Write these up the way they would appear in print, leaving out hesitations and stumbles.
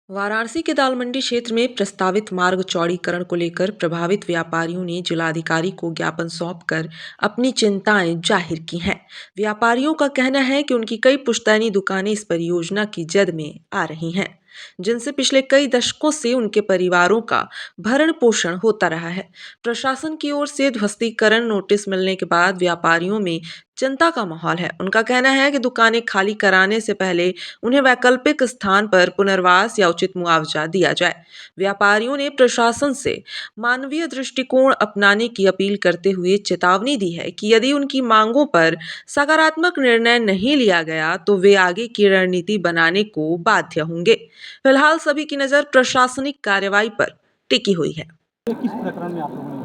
वाराणसी के दाल मंडी क्षेत्र में प्रस्तावित मार्ग चौड़ीकरण को लेकर प्रभावित व्यापारियों ने जिलाधिकारी को ज्ञापन सौंपकर अपनी चिंताएं जाहिर की हैं। व्यापारियों का कहना है कि उनकी कई पुश्तैनी दुकानें इस परियोजना की जद में आ रही हैं, जिनसे पिछले कई दशकों से उनके परिवारों का भरण पोषण होता रहा है। प्रशासन की ओर से ध्वस्तीकरण नोटिस मिलने के बाद व्यापारियों में चिंता का माहौल है। उनका कहना है कि दुकानें खाली कराने से पहले उन्हें वैकल्पिक स्थान पर पुनर्वास या उचित मुआवजा दिया जाए। व्यापारियों ने प्रशासन से मानवीय दृष्टिकोण अपनाने की अपील करते हुए चेतावनी दी है कि यदि उनकी मांगों पर सकारात्मक निर्णय नहीं लिया गया तो वे आगे की रणनीति बनाने को बाध्य होंगे। फिलहाल सभी की नजर प्रशासनिक कार्रवाई पर टिकी हुई है। किस प्रकरण में आप लोगों ने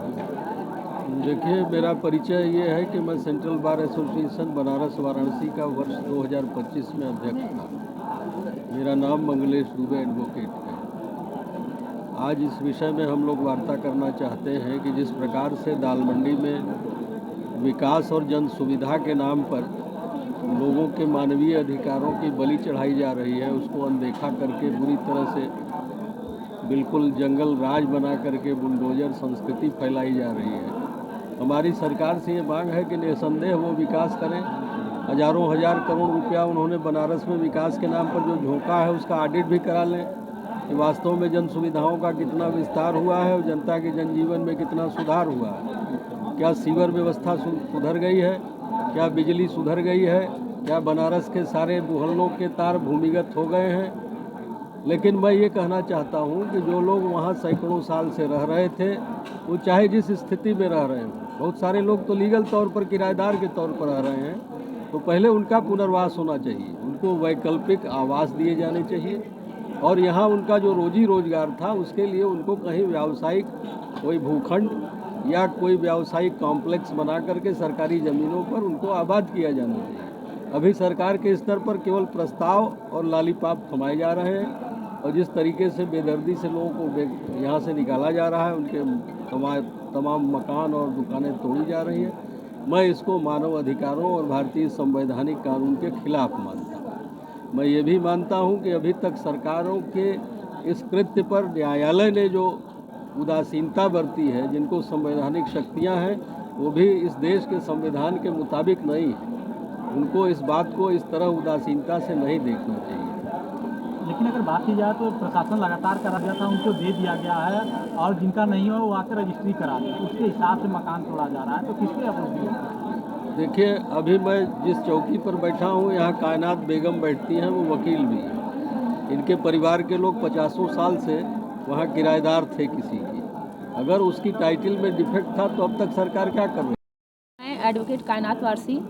देखिए, मेरा परिचय ये है कि मैं central bar association Banaras Varanasi का वर्ष 2025 में अध्यक्ष था। मेरा नाम मंगलेश दुबे एडवोकेट है। आज इस विषय में हम लोग वार्ता करना चाहते हैं कि जिस प्रकार से दाल मंडी में विकास और जन सुविधा के नाम पर लोगों के मानवीय अधिकारों की बलि चढ़ाई जा रही है, उसको अनदेखा करके बुरी तरह से बिल्कुल जंगल राज बना करके बुलडोजर संस्कृति फैलाई जा रही है। हमारी सरकार से ये मांग है कि निसंदेह वो विकास करें। हजारों हजार करोड़ रुपया उन्होंने बनारस में विकास के नाम पर जो झोंका है उसका ऑडिट भी करा लें कि वास्तव में जन सुविधाओं का कितना विस्तार हुआ है और जनता के जनजीवन में कितना सुधार हुआ है। क्या सीवर व्यवस्था सुधर गई है, क्या बिजली सुधर गई है, क्या बनारस के सारे मोहल्लों के तार भूमिगत हो गए हैं। लेकिन मैं ये कहना चाहता हूँ कि जो लोग वहाँ सैकड़ों साल से रह रहे थे, वो चाहे जिस स्थिति में रह रहे हैं, बहुत सारे लोग तो लीगल तौर पर किराएदार के तौर पर रह रहे हैं, तो पहले उनका पुनर्वास होना चाहिए, उनको वैकल्पिक आवास दिए जाने चाहिए और यहाँ उनका जो रोजी रोजगार था उसके लिए उनको कहीं व्यावसायिक कोई भूखंड या कोई व्यावसायिक कॉम्प्लेक्स बना करके सरकारी ज़मीनों पर उनको आबाद किया जाना चाहिए। अभी सरकार के स्तर पर केवल प्रस्ताव और लालीपाप थमाए जा रहे हैं और जिस तरीके से बेदर्दी से लोगों को यहाँ से निकाला जा रहा है, उनके तमाम मकान और दुकानें तोड़ी जा रही हैं, मैं इसको मानव अधिकारों और भारतीय संवैधानिक कानून के खिलाफ मानता हूँ। मैं ये भी मानता हूँ कि अभी तक सरकारों के इस कृत्य पर न्यायालय ने जो उदासीनता बरती है, जिनको संवैधानिक शक्तियाँ हैं वो भी इस देश के संविधान के मुताबिक नहीं है, उनको इस बात को इस तरह उदासीनता से नहीं देखना चाहिए। लेकिन अगर बात की जाए तो प्रशासन लगातार करा दिया था, उनको दे दिया गया है और जिनका नहीं हो वो आकर रजिस्ट्री करा दें, उसके हिसाब से मकान तोड़ा जा रहा है, तो किस पे अप्रोच? देखिए, अभी मैं जिस चौकी पर बैठा हूँ यहाँ कायनात बेगम बैठती हैं, वो वकील भी हैं। इनके परिवार के लोग 50 साल से वहाँ किराएदार थे किसी की। अगर उसकी टाइटल में डिफेक्ट था तो अब तक सरकार क्या कर रही है? मैं एडवोकेट कायनात वारसी,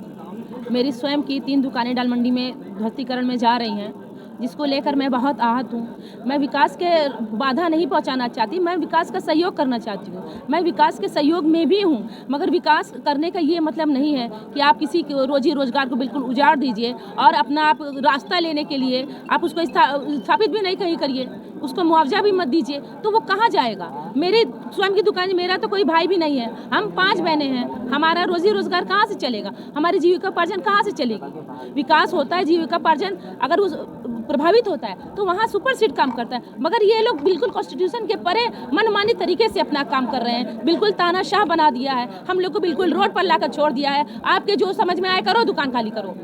मेरी स्वयं की 3 दुकानें दाल मंडी में ध्वस्तीकरण में जा रही हैं, जिसको लेकर मैं बहुत आहत हूँ। मैं विकास के बाधा नहीं पहुँचाना चाहती, मैं विकास का सहयोग करना चाहती हूँ। मैं विकास के सहयोग में भी हूँ, मगर विकास करने का ये मतलब नहीं है कि आप किसी के रोजी रोजगार को बिल्कुल उजाड़ दीजिए और अपना आप रास्ता लेने के लिए आप उसको स्थापित भी नहीं कहीं करिए, उसको मुआवजा भी मत दीजिए, तो वो कहाँ जाएगा? मेरी स्वयं की दुकान, मेरा तो कोई भाई भी नहीं है, हम 5 बहनें हैं, हमारा रोजी रोजगार कहाँ से चलेगा? हमारी जीविकोपार्जन कहाँ से चलेगी? विकास होता है, जीविकोपार्जन अगर उस प्रभावित होता है तो वहाँ सुपरसीड काम करता है, मगर ये लोग बिल्कुल कॉन्स्टिट्यूशन के परे मनमानी तरीके से अपना काम कर रहे हैं, बिल्कुल तानाशाह बना दिया है, हम लोग को बिल्कुल रोड पर लाकर छोड़ दिया है। आपके जो समझ में आए करो, दुकान खाली करो।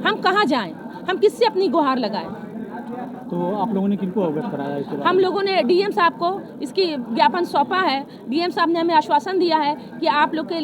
हम कहाँ जाएं? हम किससे अपनी गुहार लगाएं? तो आप लोगों ने किनको अवगत कराया इसके बारे में? हम लोगों ने डीएम साहब को इसकी ज्ञापन सौंपा है। डीएम साहब ने हमें आश्वासन दिया है कि आप लोग के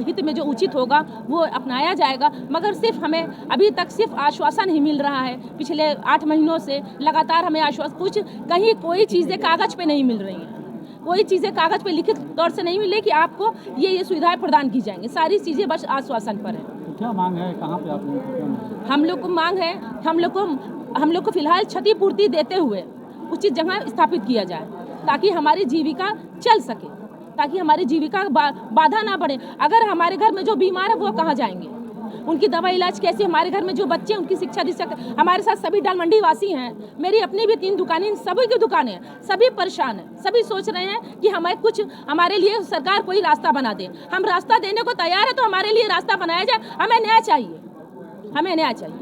हित में जो उचित होगा वो अपनाया जाएगा, मगर सिर्फ हमें अभी तक सिर्फ आश्वासन ही मिल रहा है। पिछले 8 महीनों से लगातार हमें आश्वासन, कुछ कहीं कोई चीज़ें कागज पे नहीं मिल रही हैं, कोई चीज़ें कागज पे लिखित तौर से नहीं मिले कि आपको ये सुविधाएं प्रदान की जाएंगी। सारी चीज़ें बस आश्वासन पर है। तो क्या मांग है, कहाँ पे आप लोगों को? हम लोग को मांग है, हम लोग को फिलहाल क्षतिपूर्ति देते हुए उचित जगह स्थापित किया जाए ताकि हमारी जीविका चल सके, ताकि हमारी जीविका बाधा ना बढ़े। अगर हमारे घर में जो बीमार है वो कहाँ जाएंगे? उनकी दवा इलाज कैसे? हमारे घर में जो बच्चे उनकी शिक्षा दीक्षा, हमारे साथ सभी दाल मंडी वासी हैं, मेरी अपनी भी 3 दुकानें, सभी की दुकानें हैं, सभी परेशान हैं, सभी सोच रहे हैं कि हमें कुछ, हमारे लिए सरकार कोई रास्ता बना दे। हम रास्ता देने को तैयार है, तो हमारे लिए रास्ता बनाया जाए। हमें न्याय चाहिए, हमें न्याय चाहिए।